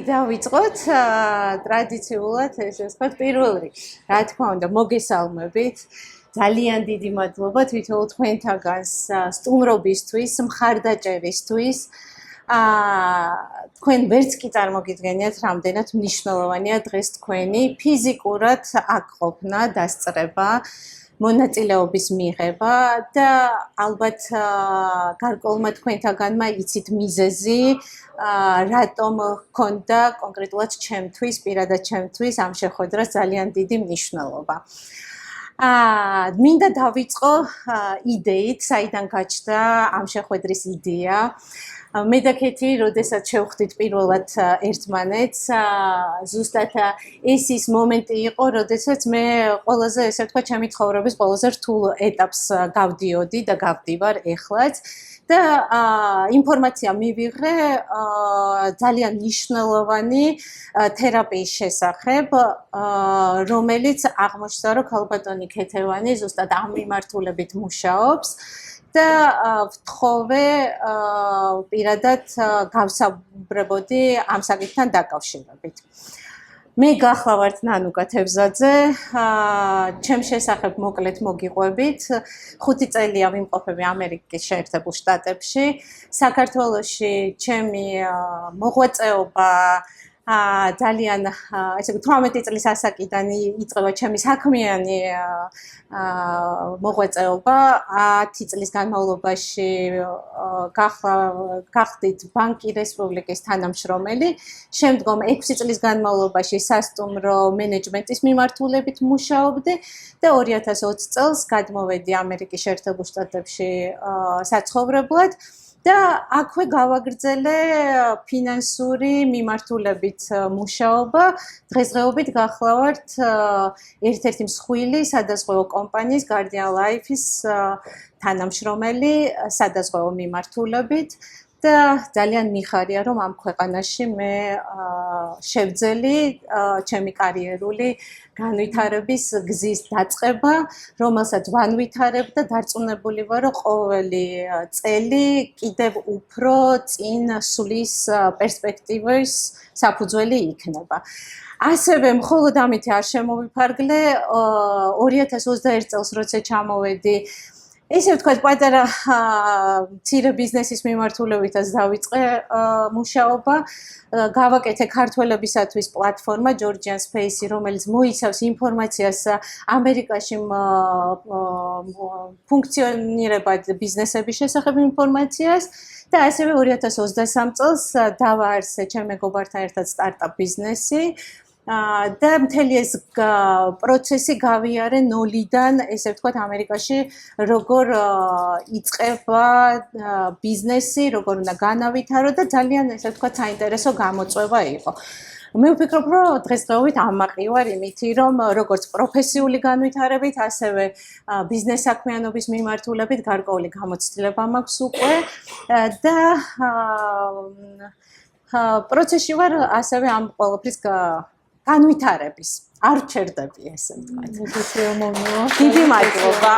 დავიწყოთ ტრადიციულად ესე ვთქვათ პირველ რიგში. Რა თქმა უნდა, მოგესალმებით. ძალიან დიდი მადლობა თვითონ თქვენთაგანს სტუმრობისთვის, მხარდაჭერისთვის. თქვენ ვერც კი წარმოგიდგენიათ, რამდენად მნიშვნელოვანია დღეს თქვენი ფიზიკურად აქ ყოფნა, დასწრება. მონაწილეობის მიღება და ალბათ გარკვეულმა თქვენთაგანმა იცით მიზეზი რატომ ჰქონდა კონკრეტულად ჩემთვის, პირადად ჩემთვის ამ შეხვედრას ძალიან დიდი მნიშვნელობა. მინდა დავიწყო იდეით, საიდან გაჩნდა ამ შეხვედრის იდეა. მე და კეთი, როდესაც შევხვდით პირველად ერთმანეთს, ზუსტად ეს ის მომენტი იყო, როდესაც მე ყველაზე, ესე ვთქვათ, ჩემი ცხოვრების ყველაზე რთულ ეტაპს გავდიოდი და გავდივარ ეხლაც და ინფორმაცია მივიღე ძალიან მნიშვნელოვანი თერაპიის შესახებ, რომელიც აღმოჩნდა, რომ ქალბატონი ქეთევანი ზუსტად ამ მიმართულებით მუშაობს. და ვთხოვე პირადად გავსაუბრებოდი ამ საკითხთან დაკავშირებით. მე გახლავართ ნანუკა თევზაძე, ჩემ შესახებ მოკლედ მოგიყვებით. 5 წელია ვიმყოფები ამერიკის შეერთებულ შტატებში. საქართველოში ჩემი მოღვაწეობა ძალიან ესე 18 წლის ასაკიდან იწყება ჩემი საქმიანი მოღვაწეობა. 10 წლის განმავლობაში გახდით ბანკი რესპუბლიკის თანამშრომელი. შემდგომ 6 წლის განმავლობაში სასტუმრო მენეჯმენტის მიმართულებით მუშაობდი და 2020 წელს გადმოვედი ამერიკის შეერთებულ შტატებში საცხოვრებლად. და აქვე გავაგრძელე ფინანსური მიმართულებით მუშაობა. დღესდღეობით გახლავართ ერთ-ერთი მსხვილი სადაზღვევო კომპანიის Guardian Life-ის თანამშრომელი სადაზღვევო მიმართულებით და ძალიან მიხარია, რომ ამ ქვეყანაში მე შევძელი ჩემი კარიერული განვითარების გზის დაწყება, რომელსაც ვანვითარებ და დარწმუნებული ვარ, რომ ყოველი წელი კიდევ უფრო წინ სulis პერსპექტივის საფუძველი იქნება. ასევე მხოლოდ ამით არ შემოვიფარგლე 2021 წელს როცა ჩამოვედი ესე ვთქვათ, პატარა მცირე ბიზნესის მიმართულებითაც დავიწყე მუშაობა. გავაკეთე ქართველებისათვის პლატფორმა Georgian Space, რომელიც მოიცავს ინფორმაციას ამერიკაში ფუნქციონირებად ბიზნესების შესახებ ინფორმაციას და ასევე 2023 წელს დავაარსე ჩემ მეგობართან ერთად სტარტაპ ბიზნესი. და მთელი ეს პროცესი გავიარე ნოლიდან, ესე ვთქვათ, ამერიკაში როგორ იწყება ბიზნესი, როგორ უნდა განავითარო და ძალიან ესე ვთქვათ, საინტერესო გამოწვევა იყო. მე ვფიქრობ, რომ დღესდღეობით ამაყი ვარ იმითი, რომ როგორც პროფესიული განვითარებით, ასევე ბიზნეს საქმიანობის მიმართულებით გარკვეული გამოცდილება მაქვს უკვე და პროცესში ვარ ასევე ამ ყოველფრის განვითარების. არ ჩერდები, ესე ვთქვათ. დიდი მადლობა.